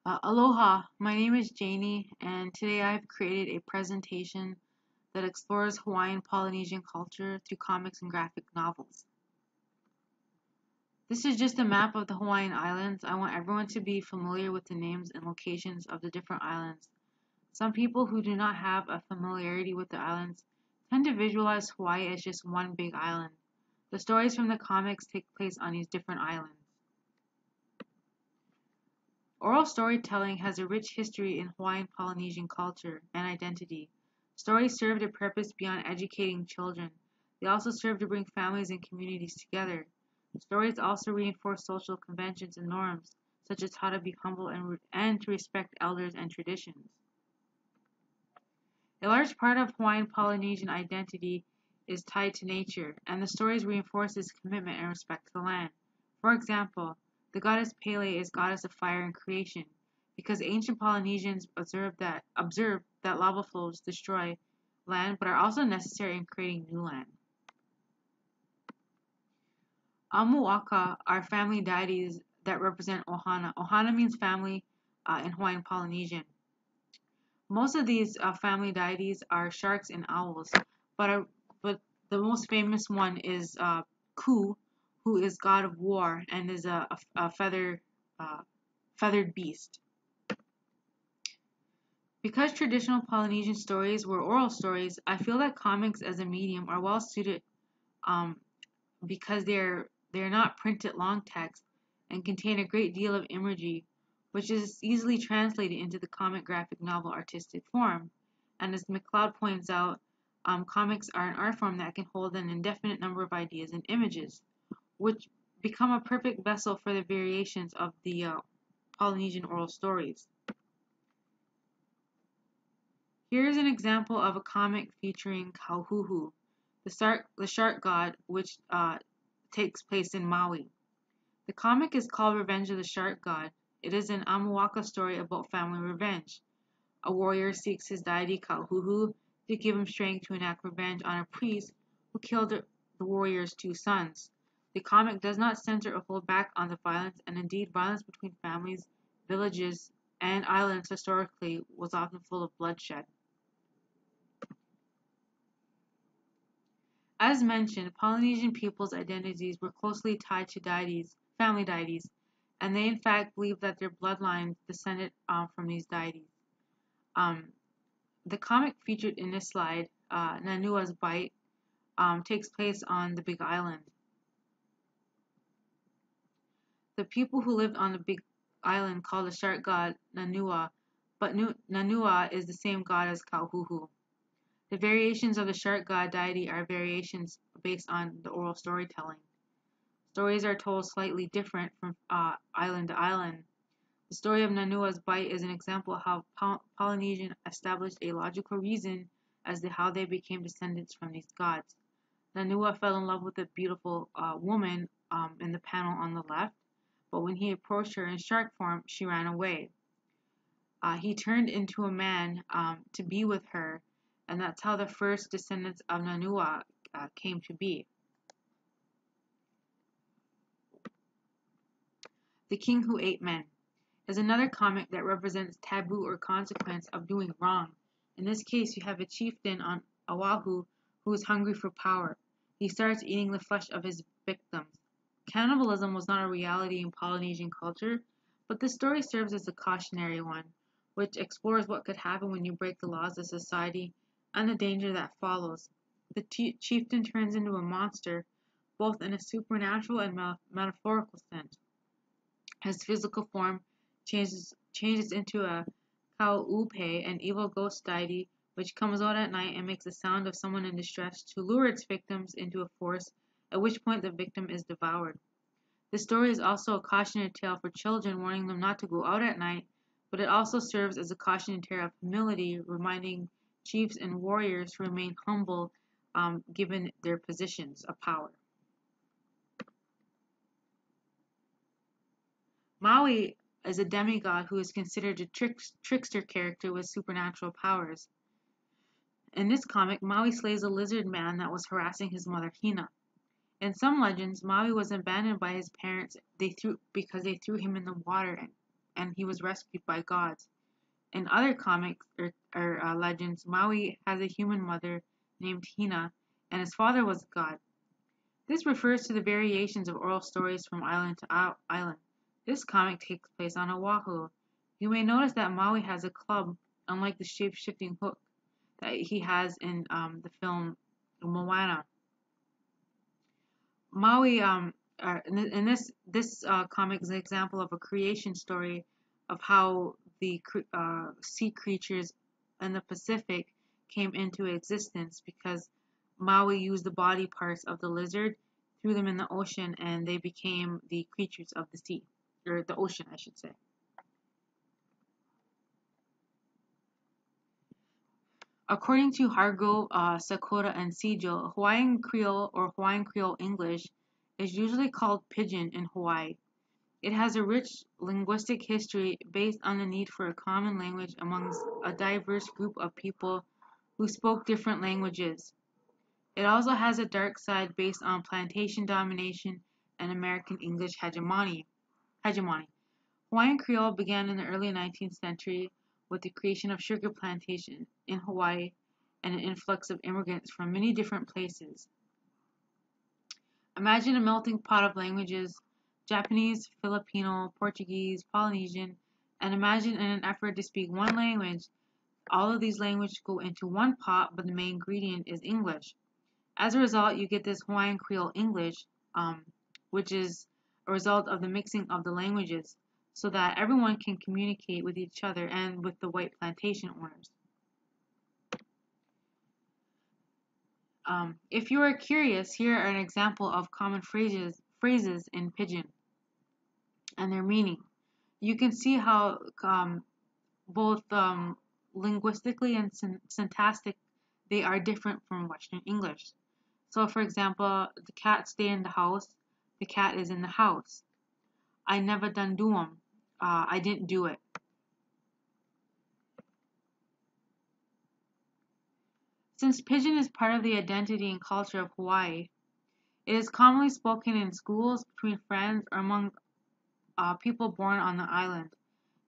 Aloha, my name is Janie, and today I've created a presentation that explores Hawaiian Polynesian culture through comics and graphic novels. This is just a map of the Hawaiian Islands. I want everyone to be familiar with the names and locations of the different islands. Some people who do not have a familiarity with the islands tend to visualize Hawaii as just one big island. The stories from the comics take place on these different islands. Oral storytelling has a rich history in Hawaiian Polynesian culture and identity. Stories served a purpose beyond educating children. They also serve to bring families and communities together. Stories also reinforce social conventions and norms, such as how to be humble and to respect elders and traditions. A large part of Hawaiian Polynesian identity is tied to nature, and the stories reinforce this commitment and respect to the land. For example, the goddess Pele is goddess of fire and creation, because ancient Polynesians observed that lava flows destroy land but are also necessary in creating new land. Amuaka are family deities that represent Ohana. Ohana means family in Hawaiian Polynesian. Most of these family deities are sharks and owls, but the most famous one is Ku, who is god of war and is a feathered beast. Because traditional Polynesian stories were oral stories, I feel that comics as a medium are well suited um, because they're not printed long text and contain a great deal of imagery, which is easily translated into the comic graphic novel artistic form. And as McLeod points out, comics are an art form that can hold an indefinite number of ideas and images, which become a perfect vessel for the variations of the Polynesian oral stories. Here is an example of a comic featuring Kauhuhu, the shark god, which takes place in Maui. The comic is called Revenge of the Shark God. It is an Amuaka story about family revenge. A warrior seeks his deity Kauhuhu to give him strength to enact revenge on a priest who killed the warrior's two sons. The comic does not censor or hold back on the violence, and indeed violence between families, villages, and islands historically was often full of bloodshed. As mentioned, Polynesian peoples' identities were closely tied to family deities, and they in fact believed that their bloodlines descended from these deities. Um, the comic featured in this slide, Nanua's Bite, takes place on the Big Island. The people who lived on the Big Island called the shark god Nanua, but Nanua is the same god as Kauhuhu. The variations of the shark god deity are variations based on the oral storytelling. Stories are told slightly different from island to island. The story of Nanua's bite is an example of how Polynesians established a logical reason as to how they became descendants from these gods. Nanua fell in love with a beautiful woman in the panel on the left, but when he approached her in shark form, she ran away. He turned into a man to be with her, and that's how the first descendants of Nanua came to be. The King Who Ate Men is another comic that represents taboo or consequence of doing wrong. In this case, you have a chieftain on Oahu who is hungry for power. He starts eating the flesh of his victims. Cannibalism was not a reality in Polynesian culture, but the story serves as a cautionary one, which explores what could happen when you break the laws of society and the danger that follows. The chieftain turns into a monster, both in a supernatural and metaphorical sense. His physical form changes into a kauupe, an evil ghost deity which comes out at night and makes the sound of someone in distress to lure its victims into a forest, at which point the victim is devoured. The story is also a cautionary tale for children, warning them not to go out at night, but it also serves as a cautionary tale of humility, reminding chiefs and warriors to remain humble given their positions of power. Maui is a demigod who is considered a trickster character with supernatural powers. In this comic, Maui slays a lizard man that was harassing his mother Hina. In some legends, Maui was abandoned by his parents because they threw him in the water and he was rescued by gods. In other comics or legends, Maui has a human mother named Hina, and his father was a god. This refers to the variations of oral stories from island to island. This comic takes place on Oahu. You may notice that Maui has a club, unlike the shape-shifting hook that he has in the film Moana. Maui, in this comic is an example of a creation story of how the sea creatures in the Pacific came into existence because Maui used the body parts of the lizard, threw them in the ocean, and they became the creatures of the sea, or the ocean, I should say. According to Hargrove, Sakura, and Sijo, Hawaiian Creole or Hawaiian Creole English is usually called pidgin in Hawaii. It has a rich linguistic history based on the need for a common language amongst a diverse group of people who spoke different languages. It also has a dark side based on plantation domination and American English hegemony. Hawaiian Creole began in the early 19th century with the creation of sugar plantations in Hawaii and an influx of immigrants from many different places. Imagine a melting pot of languages: Japanese, Filipino, Portuguese, Polynesian, and imagine in an effort to speak one language, all of these languages go into one pot, but the main ingredient is English. As a result, you get this Hawaiian Creole English, which is a result of the mixing of the languages, so that everyone can communicate with each other and with the white plantation owners. If you are curious, here are an example of common phrases in Pidgin and their meaning. You can see how both linguistically and syntactic they are different from Western English. So, for example, the cat stay in the house. The cat is in the house. I never done do 'em. I didn't do it. Since Pidgin is part of the identity and culture of Hawaii, it is commonly spoken in schools, between friends, or among people born on the island.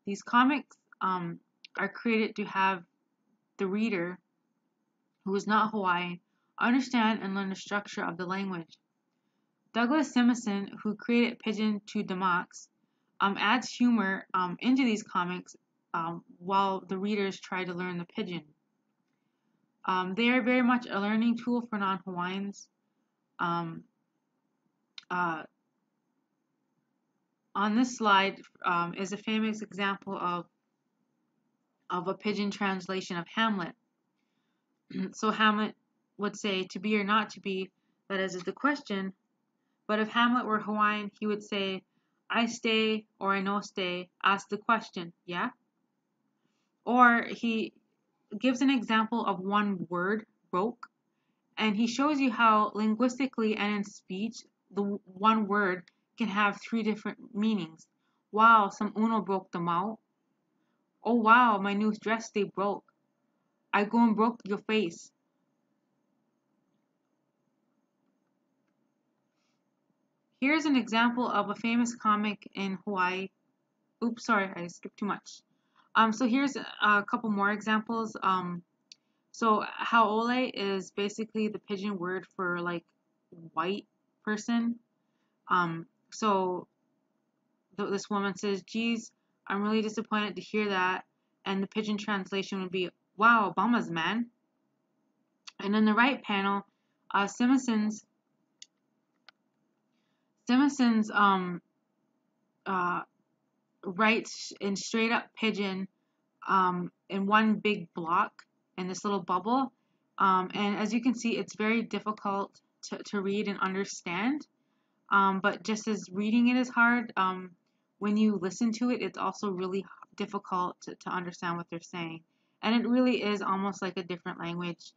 These comics are created to have the reader, who is not Hawaiian, understand and learn the structure of the language. Douglas Simpson, who created Pidgin to the Max, adds humor into these comics while the readers try to learn the Pidgin. They are very much a learning tool for non-Hawaiians. On this slide is a famous example of a Pidgin translation of Hamlet. So Hamlet would say, "To be or not to be, that is the question." But if Hamlet were Hawaiian, he would say, "I stay or I no stay, ask the question, yeah?" Or he gives an example of one word, broke, and he shows you how linguistically and in speech, the one word can have three different meanings. Wow, some uno broke them out. Oh wow, my new dress they broke. I go and broke your face. Here's an example of a famous comic in Hawaii. Oops, sorry, I skipped too much. So here's a couple more examples. So haole is basically the Pidgin word for like white person. So this woman says, "Geez, I'm really disappointed to hear that." And the Pidgin translation would be, "Wow, Obama's man." And in the right panel, Simpson's writes in straight up Pidgin in one big block in this little bubble. And as you can see, it's very difficult to read and understand. But just as reading it is hard, when you listen to it, it's also really difficult to understand what they're saying. And it really is almost like a different language.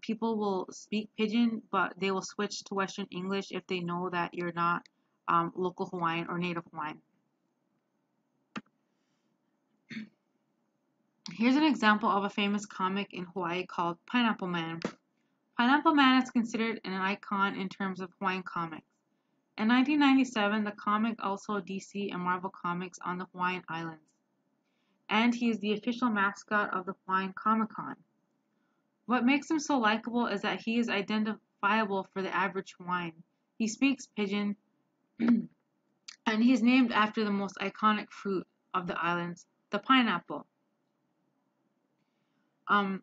People will speak Pidgin, but they will switch to Western English if they know that you're not local Hawaiian or native Hawaiian. Here's an example of a famous comic in Hawaii called Pineapple Man. Pineapple Man is considered an icon in terms of Hawaiian comics. In 1997, the comic also DC and Marvel Comics on the Hawaiian Islands, and he is the official mascot of the Hawaiian Comic Con. What makes him so likable is that he is identifiable for the average Hawaiian. He speaks pidgin, and he is named after the most iconic fruit of the islands, the pineapple. Um,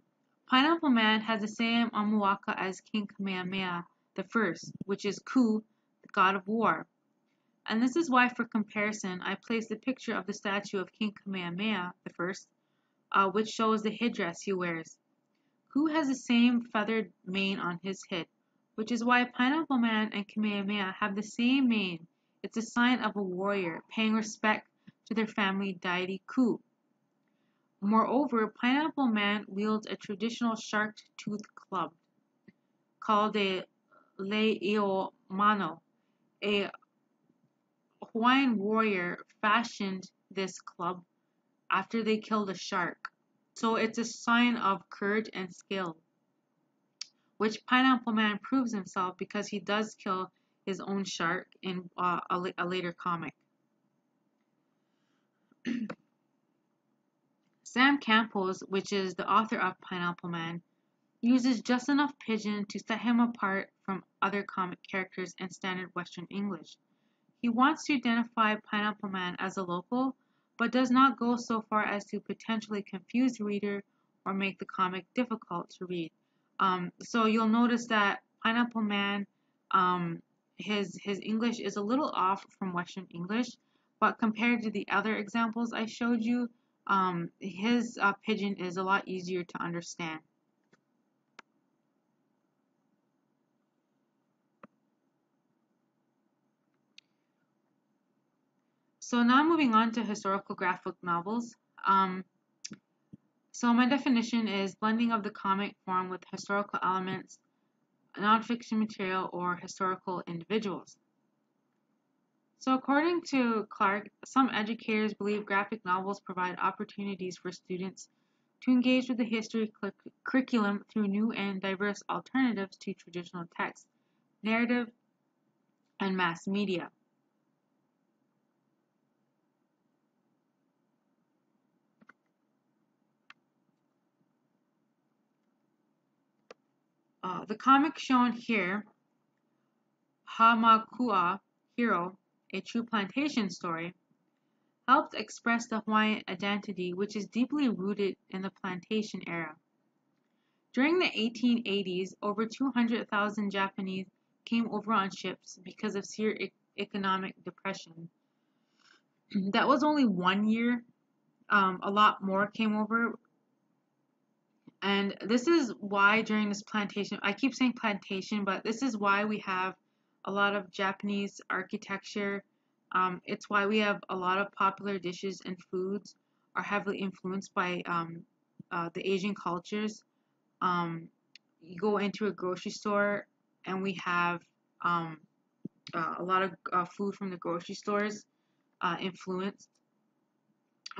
Pineapple Man has the same Amuaka as King Kamehameha I, which is Ku, the god of war. And this is why, for comparison, I placed the picture of the statue of King Kamehameha I, which shows the headdress he wears. Ku has the same feathered mane on his head, which is why Pineapple Man and Kamehameha have the same mane. It's a sign of a warrior, paying respect to their family deity Ku. Moreover, Pineapple Man wields a traditional shark-toothed club called a le'io mano. A Hawaiian warrior fashioned this club after they killed a shark. So it's a sign of courage and skill, which Pineapple Man proves himself because he does kill his own shark in a later comic. Sam Campos, which is the author of Pineapple Man, uses just enough pidgin to set him apart from other comic characters in standard Western English. He wants to identify Pineapple Man as a local, but does not go so far as to potentially confuse the reader or make the comic difficult to read. So you'll notice that Pineapple Man, his English is a little off from Western English, but compared to the other examples I showed you, his pidgin is a lot easier to understand. So now moving on to historical graphic novels. So my definition is blending of the comic form with historical elements, nonfiction material, or historical individuals. So according to Clark, some educators believe graphic novels provide opportunities for students to engage with the history curriculum through new and diverse alternatives to traditional text, narrative, and mass media. The comic shown here, Hamakua Hero, a true plantation story, helped express the Hawaiian identity, which is deeply rooted in the plantation era. During the 1880s, over 200,000 Japanese came over on ships because of severe economic depression. That was only 1 year. A lot more came over. And this is why during this plantation, I keep saying plantation, but this is why we have a lot of Japanese architecture. It's why we have a lot of popular dishes and foods are heavily influenced by the Asian cultures. You go into a grocery store and we have a lot of food from the grocery stores influenced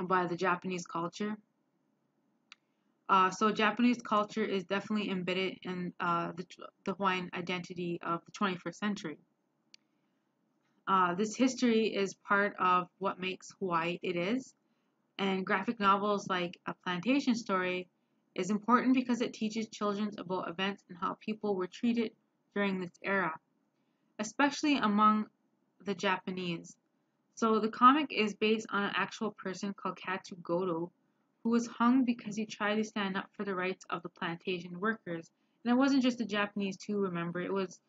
by the Japanese culture. So Japanese culture is definitely embedded in the Hawaiian identity of the 21st century. This history is part of what makes Hawaii it is, and graphic novels like A Plantation Story is important because it teaches children about events and how people were treated during this era, especially among the Japanese. So the comic is based on an actual person called Katsu Goto, who was hung because he tried to stand up for the rights of the plantation workers. And it wasn't just the Japanese too, remember. It was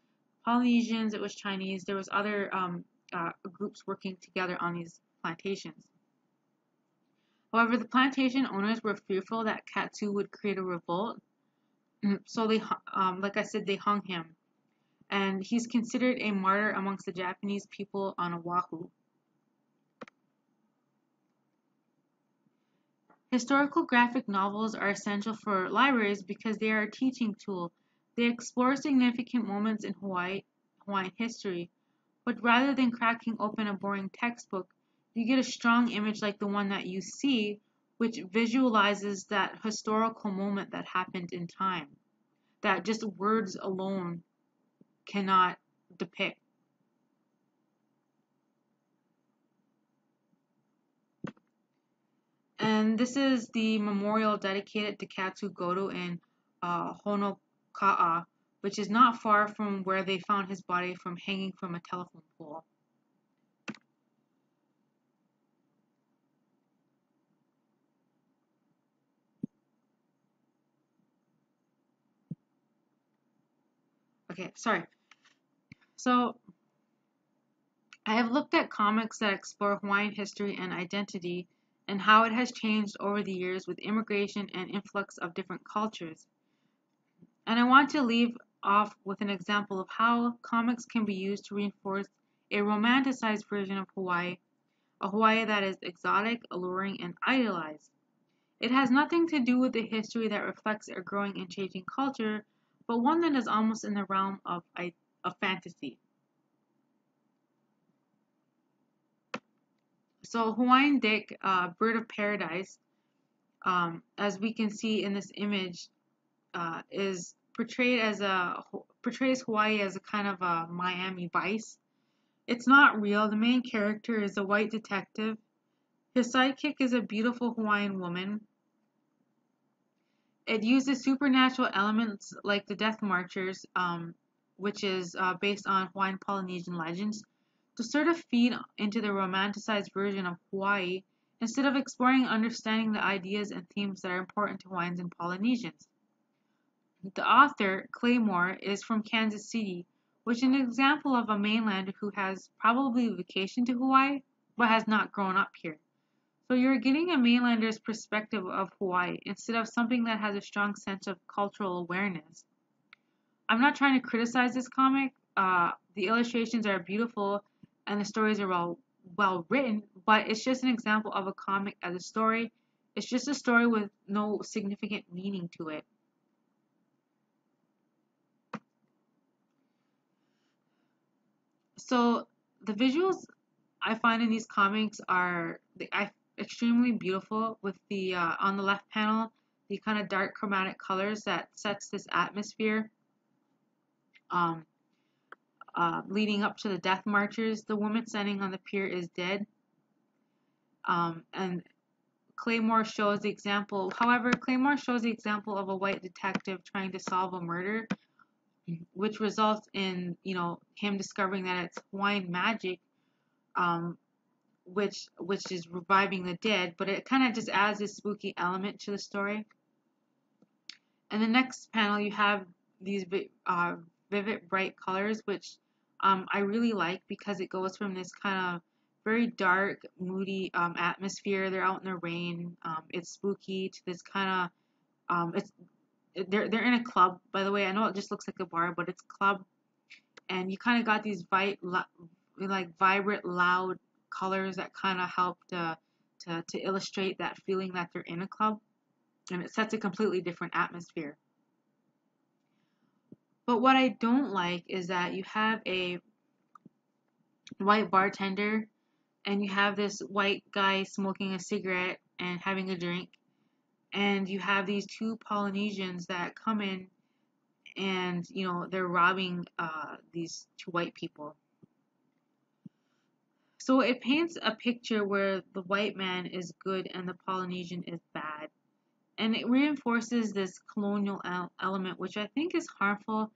Polynesians, it was Chinese, there was other groups working together on these plantations. However, the plantation owners were fearful that Katsu would create a revolt, so they, like I said, they hung him. And he's considered a martyr amongst the Japanese people on Oahu. Historical graphic novels are essential for libraries because they are a teaching tool. They explore significant moments in Hawaiian history, but rather than cracking open a boring textbook, you get a strong image like the one that you see, which visualizes that historical moment that happened in time, that just words alone cannot depict. And this is the memorial dedicated to Katsugoto in Honoka'a, which is not far from where they found his body from hanging from a telephone pole. Okay, sorry. So I have looked at comics that explore Hawaiian history and identity and how it has changed over the years with immigration and influx of different cultures. And I want to leave off with an example of how comics can be used to reinforce a romanticized version of Hawaii, a Hawaii that is exotic, alluring, and idealized. It has nothing to do with the history that reflects a growing and changing culture, but one that is almost in the realm of fantasy. So Hawaiian Dick, Bird of Paradise, as we can see in this image, is portrays Hawaii as a kind of a Miami Vice. It's not real. The main character is a white detective. His sidekick is a beautiful Hawaiian woman. It uses supernatural elements like the Death Marchers, which is based on Hawaiian Polynesian legends, to sort of feed into the romanticized version of Hawaii instead of exploring and understanding the ideas and themes that are important to Hawaiians and Polynesians. The author, Claymore, is from Kansas City, which is an example of a mainlander who has probably vacationed to Hawaii but has not grown up here. So you're getting a mainlander's perspective of Hawaii instead of something that has a strong sense of cultural awareness. I'm not trying to criticize this comic. The illustrations are beautiful and the stories are well written, but it's just an example of a comic as a story. It's just a story with no significant meaning to it. So the visuals I find in these comics are extremely beautiful. With the on the left panel, the kind of dark chromatic colors that sets this atmosphere. Um, Leading up to the death marchers, the woman standing on the pier is dead. And Claymore shows the example. However, Claymore shows the example of a white detective trying to solve a murder, which results in him discovering that it's Hawaiian magic, um, which is reviving the dead. But it kind of just adds this spooky element to the story. And the next panel, you have these vivid, bright colors, which I really like because it goes from this kind of very dark, moody atmosphere. They're out in the rain. It's spooky to this kind of they're in a club. By the way, I know it just looks like a bar, but it's a club, and you kind of got these vibrant, loud colors that kind of help to illustrate that feeling that they're in a club, and it sets a completely different atmosphere. But what I don't like is that you have a white bartender and you have this white guy smoking a cigarette and having a drink, and you have these two Polynesians that come in and they're robbing these two white people. So it paints a picture where the white man is good and the Polynesian is bad, and it reinforces this colonial element, which I think is harmful,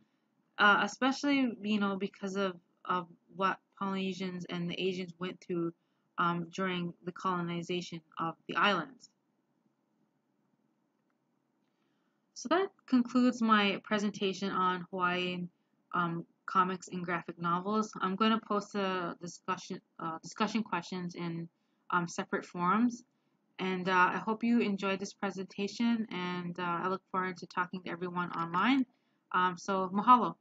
especially because of what Polynesians and the Asians went through during the colonization of the islands. So that concludes my presentation on Hawaiian comics and graphic novels. I'm going to post the discussion questions in separate forums, and I hope you enjoyed this presentation, and I look forward to talking to everyone online. So mahalo.